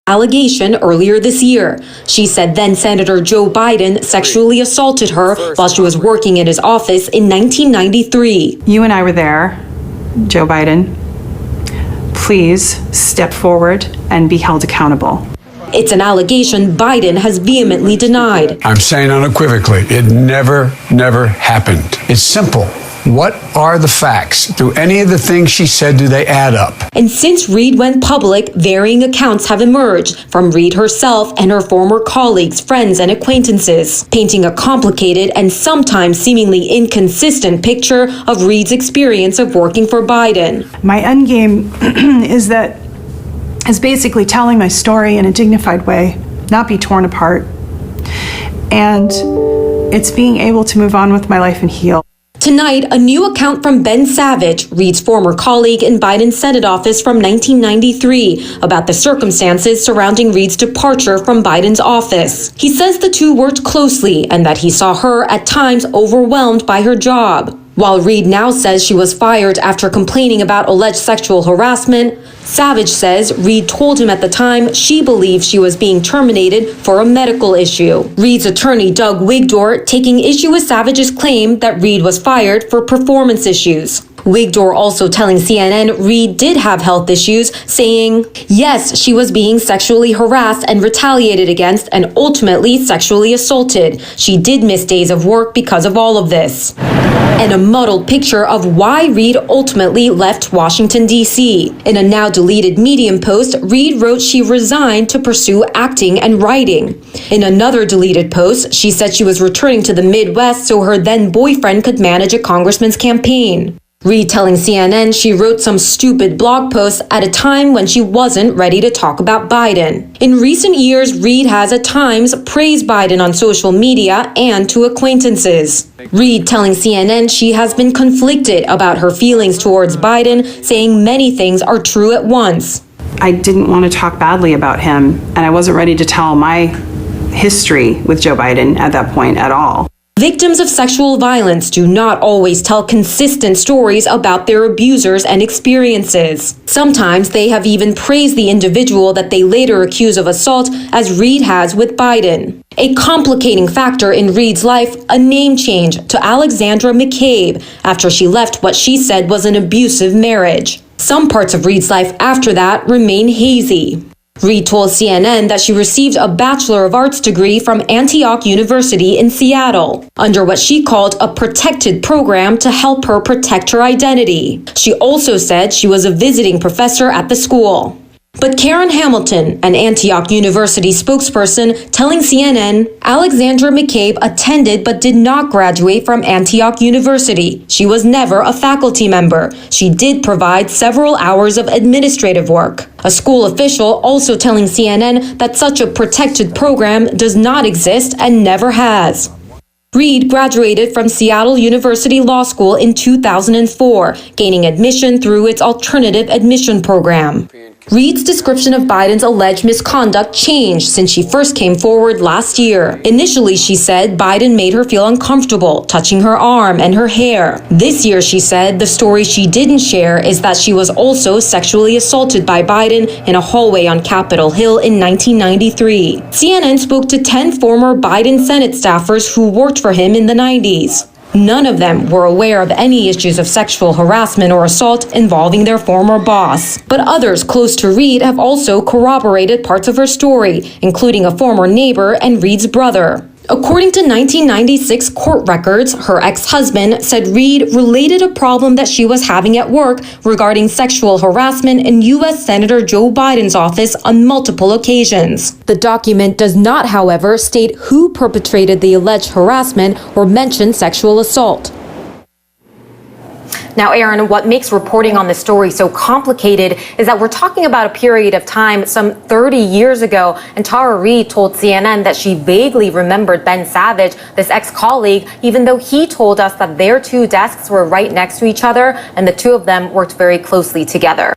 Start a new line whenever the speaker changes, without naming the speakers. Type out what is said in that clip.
allegation earlier this year. She said then Senator Joe Biden sexually assaulted her while she was working in his office in 1993.
You and I were there, Joe Biden. Please step forward and be held accountable.
It's an allegation Biden has vehemently denied.
I'm saying unequivocally, it never happened. It's simple. What are the facts? Do any of the things she said, do they add up?
And since Reed went public, varying accounts have emerged from Reed herself and her former colleagues, friends, and acquaintances, painting a complicated and sometimes seemingly inconsistent picture of Reed's experience of working for Biden.
My end game is basically telling my story in a dignified way, not be torn apart. And it's being able to move on with my life and heal.
Tonight, a new account from Ben Savage, Reed's former colleague in Biden's Senate office from 1993, about the circumstances surrounding Reed's departure from Biden's office. He says the two worked closely and that he saw her at times overwhelmed by her job. While Reed now says she was fired after complaining about alleged sexual harassment, Savage says Reed told him at the time she believed she was being terminated for a medical issue. Reed's attorney, Doug Wigdor, taking issue with Savage's claim that Reed was fired for performance issues. Wigdor also telling CNN Reed did have health issues, saying, yes, she was being sexually harassed and retaliated against and ultimately sexually assaulted. She did miss days of work because of all of this. And a muddled picture of why Reed ultimately left Washington, D.C. In a now deleted Medium post, Reed wrote she resigned to pursue acting and writing. In another deleted post, she said she was returning to the Midwest so her then boyfriend could manage a congressman's campaign. Reed telling CNN she wrote some stupid blog posts at a time when she wasn't ready to talk about Biden. In recent years, Reed has at times praised Biden on social media and to acquaintances. Reed telling CNN she has been conflicted about her feelings towards Biden, saying many things are true at once.
I didn't want to talk badly about him, and I wasn't ready to tell my history with Joe Biden at that point at all.
Victims of sexual violence do not always tell consistent stories about their abusers and experiences. Sometimes they have even praised the individual that they later accuse of assault, as Reed has with Biden. A complicating factor in Reed's life, a name change to Alexandra McCabe after she left what she said was an abusive marriage. Some parts of Reed's life after that remain hazy. Reed told CNN that she received a Bachelor of Arts degree from Antioch University in Seattle, under what she called a protected program to help her protect her identity. She also said she was a visiting professor at the school. But Karen Hamilton, an Antioch University spokesperson, telling CNN, Alexandra McCabe attended but did not graduate from Antioch University. She was never a faculty member. She did provide several hours of administrative work. A school official also telling CNN that such a protected program does not exist and never has. Reed graduated from Seattle University Law School in 2004, gaining admission through its alternative admission program. Reed's description of Biden's alleged misconduct changed since she first came forward last year. Initially, she said Biden made her feel uncomfortable, touching her arm and her hair. This year, she said the story she didn't share is that she was also sexually assaulted by Biden in a hallway on Capitol Hill in 1993. CNN spoke to 10 former Biden Senate staffers who worked for him in the 90s. None of them were aware of any issues of sexual harassment or assault involving their former boss. But others close to Reed have also corroborated parts of her story, including a former neighbor and Reed's brother. According to 1996 court records, her ex-husband said Reed related a problem that she was having at work regarding sexual harassment in U.S. Senator Joe Biden's office on multiple occasions. The document does not, however, state who perpetrated the alleged harassment or mention sexual assault. Now, Aaron, what makes reporting on this story so complicated is that we're talking about a period of time some 30 years ago, and Tara Reid told CNN that she vaguely remembered Ben Savage, this ex-colleague, even though he told us that their two desks were right next to each other and the two of them worked very closely together.